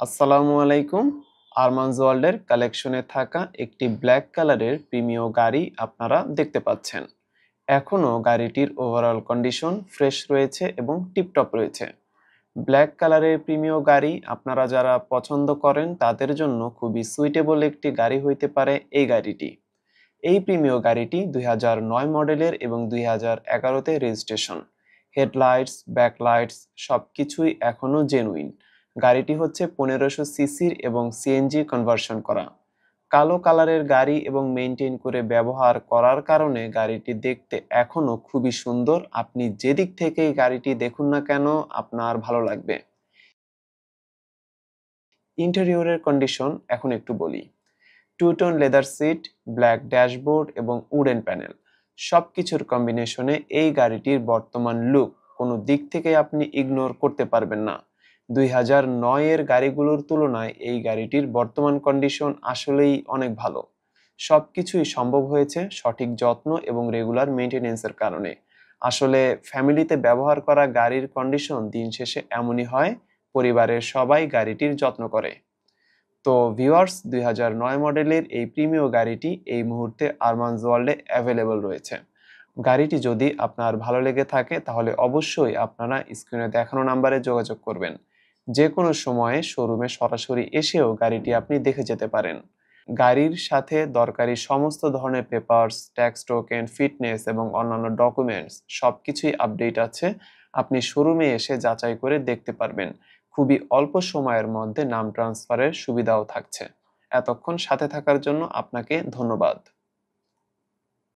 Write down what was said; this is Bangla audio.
আসসালামু আলাইকুম। আরমানস ওয়ার্ল্ডের কালেকশনে থাকা একটি ব্ল্যাক কালারের প্রিমিয় গাড়ি আপনারা দেখতে পাচ্ছেন। এখনও গাড়িটির ওভারঅল কন্ডিশন ফ্রেশ রয়েছে এবং টিপটপ রয়েছে। ব্ল্যাক কালারের প্রিমিয় গাড়ি আপনারা যারা পছন্দ করেন তাদের জন্য খুবই সুইটেবল একটি গাড়ি হইতে পারে এই গাড়িটি। এই প্রিমিয় গাড়িটি 2009 মডেলের এবং 2011-তে রেজিস্ট্রেশন। হেডলাইটস, ব্যাকলাইটস সবকিছুই এখনও জেনুইন। গাড়িটি হচ্ছে 1500 সিসির এবং সিএনজি কনভার্সন করা। কালো কালারের গাড়ি এবং মেইনটেইন করে ব্যবহার করার কারণে গাড়িটি দেখতে এখনও খুবই সুন্দর। আপনি যেদিক থেকেই গাড়িটি দেখুন না কেন আপনার ভালো লাগবে। ইন্টেরিয়রের কন্ডিশন এখন একটু বলি। Two tone leather seat, black dashboard এবং উডেন প্যানেল সবকিছুর কম্বিনেশনে এই গাড়িটির বর্তমান লুক কোনো দিক থেকে আপনি ইগনোর করতে পারবেন না। 2009-এর গাড়িগুলোর তুলনায় এই গাড়িটির বর্তমান কন্ডিশন আসলেই অনেক ভালো। সবকিছুই সম্ভব হয়েছে সঠিক যত্ন এবং রেগুলার মেইনটেনেন্সের কারণে। আসলে ফ্যামিলিতে ব্যবহার করা গাড়ির কন্ডিশন দিন শেষে এমনই হয়, পরিবারের সবাই গাড়িটির যত্ন করে। তো ভিউয়ার্স, 2009 মডেলের এই প্রিমিয় গাড়িটি এই মুহূর্তে আরমানস ওয়ার্ল্ডে অ্যাভেলেবল রয়েছে। গাড়িটি যদি আপনার ভালো লেগে থাকে তাহলে অবশ্যই আপনারা স্ক্রিনে দেখানো নাম্বারে যোগাযোগ করবেন। যে কোনো সময়ে শোরুমে সরাসরি এসেও গাড়িটি আপনি দেখে যেতে পারেন। গাড়ির সাথে দরকারি সমস্ত ধরনের পেপারস, ট্যাক্স টোকেন, ফিটনেস এবং অন্যান্য ডকুমেন্টস সবকিছুই আপডেট আছে। আপনি শোরুমে এসে যাচাই করে দেখতে পারবেন। খুবই অল্প সময়ের মধ্যে নাম ট্রান্সফারের সুবিধাও থাকছে। এতক্ষণ সাথে থাকার জন্য আপনাকে ধন্যবাদ।